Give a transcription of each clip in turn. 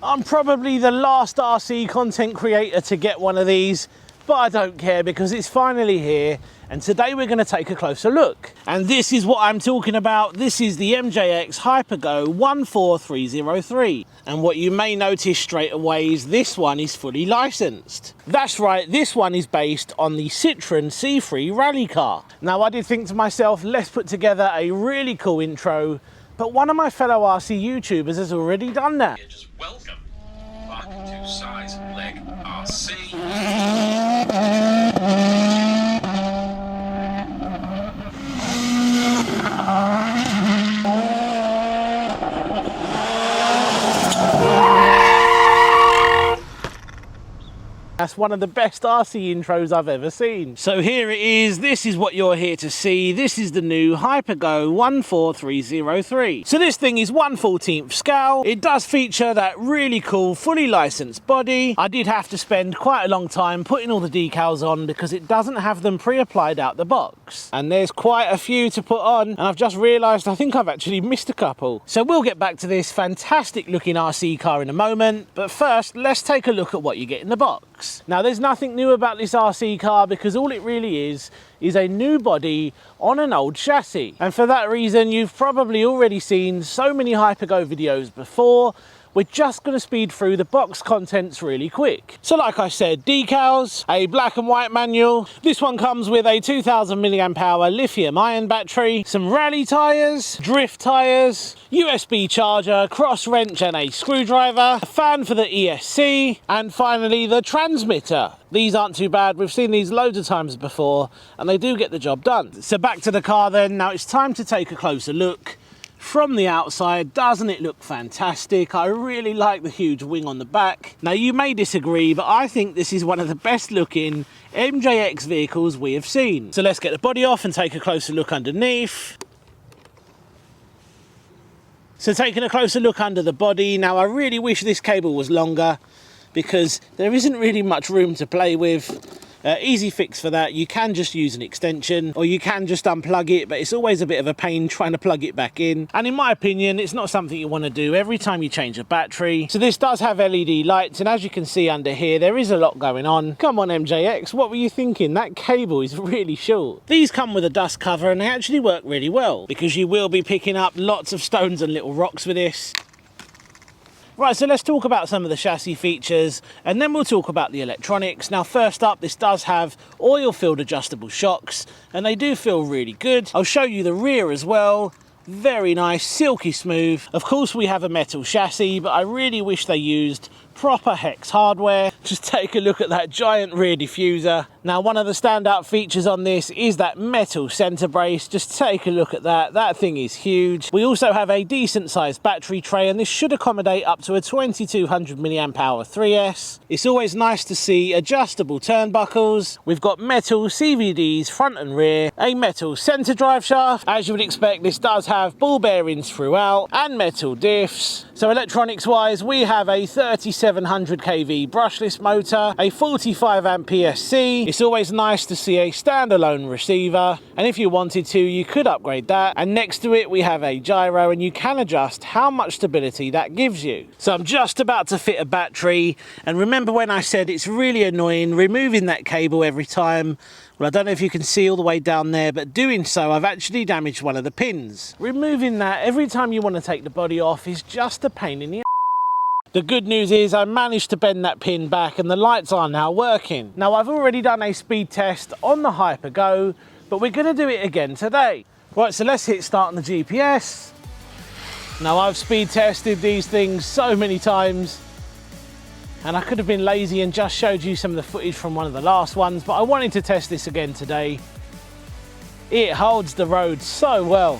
I'm probably the last RC content creator to get one of these, but I don't care because it's finally here. And today we're going to take a closer look. And this is what I'm talking about. This is the MJX Hypergo 14303. And what you may notice straight away is this one is fully licensed. That's right, this one is based on the Citroen C3 rally car. Now I did think to myself, let's put together a really cool intro, but one of my fellow RC YouTubers has already done that. Just welcome back to Size Leg RC. That's one of the best RC intros I've ever seen. So here it is, this is what you're here to see. This is the new Hypergo 14303. So this thing is 1/14th scale. It does feature that really cool, fully licensed body. I did have to spend quite a long time putting all the decals on because it doesn't have them pre-applied out the box. And there's quite a few to put on, and I've just realised I think I've actually missed a couple. So we'll get back to this fantastic looking RC car in a moment, but first let's take a look at what you get in the box. Now there's nothing new about this RC car because all it really is a new body on an old chassis. And for that reason, you've probably already seen so many Hypergo videos before. We're just going to speed through the box contents really quick. So like I said, decals, a black and white manual. This one comes with a 2000 milliamp hour lithium ion battery, some rally tyres, drift tyres, USB charger, cross wrench and a screwdriver, a fan for the ESC, and finally the transmitter. These aren't too bad, we've seen these loads of times before and they do get the job done. So back to the car then, now it's time to take a closer look. From the outside, doesn't it look fantastic? I really like the huge wing on the back. Now you may disagree, but I think this is one of the best looking MJX vehicles we have seen. So let's get the body off and take a closer look underneath. So taking a closer look under the body, now I really wish this cable was longer because there isn't really much room to play with. Easy fix for that, you can just use an extension or you can just unplug it, but it's always a bit of a pain trying to plug it back in. And in my opinion, it's not something you want to do every time you change a battery. So this does have LED lights, and as you can see under here, there is a lot going on. Come on MJX, what were you thinking? That cable is really short. These come with a dust cover and they actually work really well because you will be picking up lots of stones and little rocks with this. Right, so let's talk about some of the chassis features and then we'll talk about the electronics. Now first up, this does have oil-filled adjustable shocks and they do feel really good. I'll show you the rear as well. Very nice, silky smooth. Of course we have a metal chassis, but I really wish they used proper hex hardware. Just take a look at that giant rear diffuser. Now one of the standout features on this is that metal center brace. Just take a look at that. That thing is huge. We also have a decent sized battery tray and this should accommodate up to a 2200 milliamp hour 3S. It's always nice to see adjustable turnbuckles. We've got metal CVDs front and rear, a metal center drive shaft. As you would expect, this does have ball bearings throughout and metal diffs. So electronics wise, we have a 3700 kV brushless motor, a 45 amp PSC. It's always nice to see a standalone receiver, and if you wanted to, you could upgrade that. And next to it, we have a gyro, and you can adjust how much stability that gives you. So I'm just about to fit a battery, and remember when I said it's really annoying removing that cable every time? Well, I don't know if you can see all the way down there, but doing so, I've actually damaged one of the pins. Removing that every time you want to take the body off is just a pain in the ass. The good news is I managed to bend that pin back and the lights are now working. Now I've already done a speed test on the Hypergo, but we're going to do it again today. Right, so let's hit start on the GPS. Now I've speed tested these things so many times, and I could have been lazy and just showed you some of the footage from one of the last ones, but I wanted to test this again today. It holds the road so well.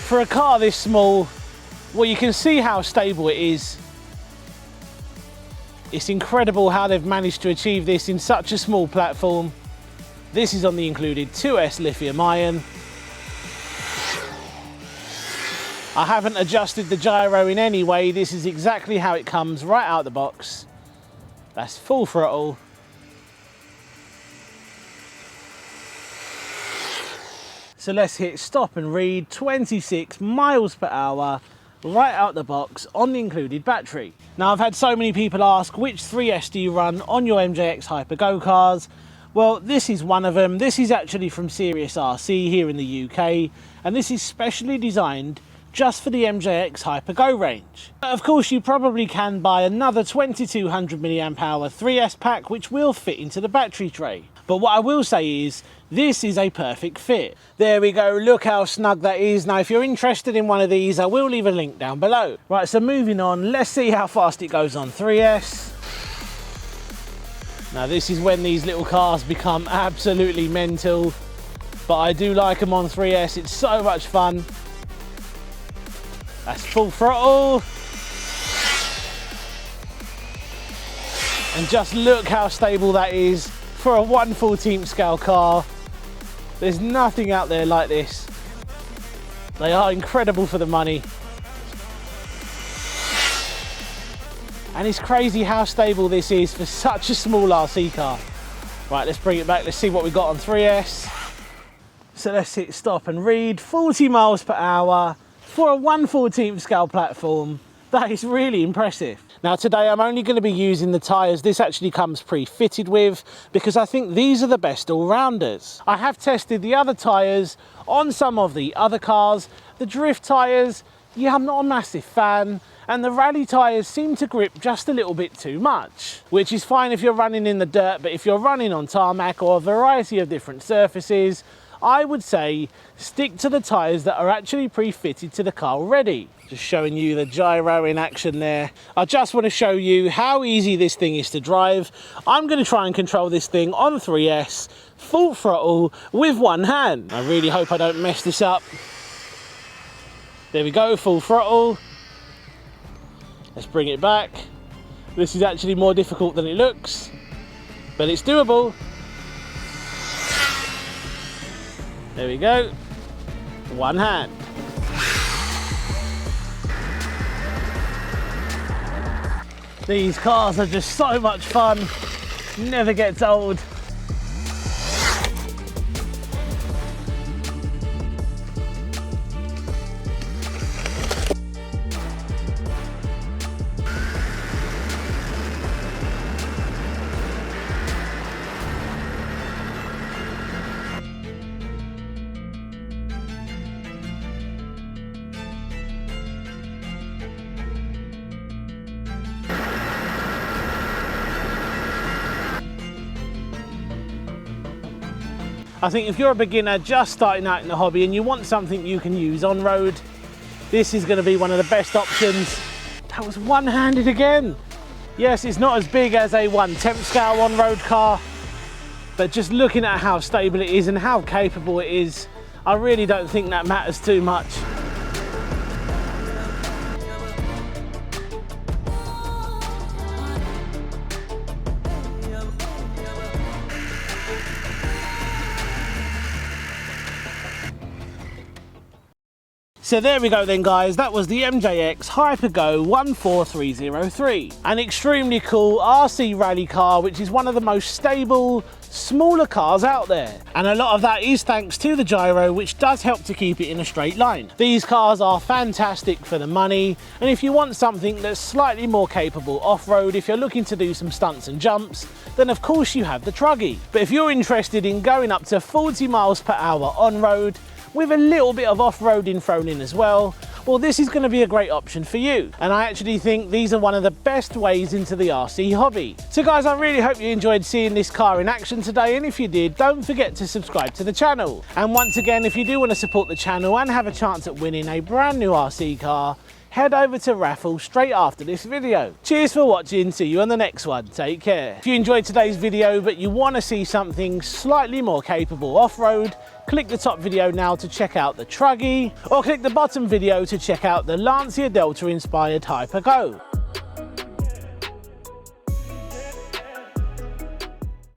For a car this small, well, you can see how stable it is. It's incredible how they've managed to achieve this in such a small platform. This is on the included 2S lithium ion. I haven't adjusted the gyro in any way. This is exactly how it comes right out the box. That's full throttle. So let's hit stop and read. 26 miles per hour. right out the box on the included battery. Now, I've had so many people ask, which 3S do you run on your MJX Hyper-Go cars? Well, this is one of them. This is actually from Sirius RC here in the UK, and this is specially designed just for the MJX Hyper-Go range. Of course, you probably can buy another 2200 mAh 3S pack, which will fit into the battery tray. But what I will say is, this is a perfect fit. There we go, look how snug that is. Now, if you're interested in one of these, I will leave a link down below. Right, so moving on, let's see how fast it goes on 3S. Now, this is when these little cars become absolutely mental, but I do like them on 3S. It's so much fun. That's full throttle. And just look how stable that is for a 1/14 scale car. There's nothing out there like this. They are incredible for the money. And it's crazy how stable this is for such a small RC car. Right, let's bring it back. Let's see what we got on 3S. So let's hit stop and read. 40 miles per hour. For a 1/14 scale platform, that is really impressive. Now today I'm only going to be using the tyres this actually comes pre-fitted with, because I think these are the best all-rounders. I have tested the other tyres on some of the other cars. The drift tyres, yeah, I'm not a massive fan, and the rally tyres seem to grip just a little bit too much, which is fine if you're running in the dirt, but if you're running on tarmac or a variety of different surfaces, I would say stick to the tyres that are actually pre-fitted to the car already. Just showing you the gyro in action there. I just want to show you how easy this thing is to drive. I'm going to try and control this thing on 3S, full throttle with one hand. I really hope I don't mess this up. There we go, full throttle. Let's bring it back. This is actually more difficult than it looks, but it's doable. There we go, one hand. These cars are just so much fun, never gets old. I think if you're a beginner just starting out in the hobby and you want something you can use on road, this is going to be one of the best options. That was one-handed again. Yes, it's not as big as a 1/10 scale on-road car, but just looking at how stable it is and how capable it is, I really don't think that matters too much. So there we go then guys, that was the MJX Hyper-Go 14303. An extremely cool RC rally car, which is one of the most stable, smaller cars out there. And a lot of that is thanks to the gyro, which does help to keep it in a straight line. These cars are fantastic for the money, and if you want something that's slightly more capable off-road, if you're looking to do some stunts and jumps, then of course you have the Truggy. But if you're interested in going up to 40 miles per hour on-road, with a little bit of off-roading thrown in as well, well, this is going to be a great option for you. And I actually think these are one of the best ways into the RC hobby. So guys, I really hope you enjoyed seeing this car in action today, and if you did, don't forget to subscribe to the channel. And once again, if you do want to support the channel and have a chance at winning a brand new RC car, head over to raffle straight after this video. Cheers for watching, see you on the next one, take care. If you enjoyed today's video but you want to see something slightly more capable off-road, click the top video now to check out the Truggy, or click the bottom video to check out the Lancia Delta inspired Hyper-Go.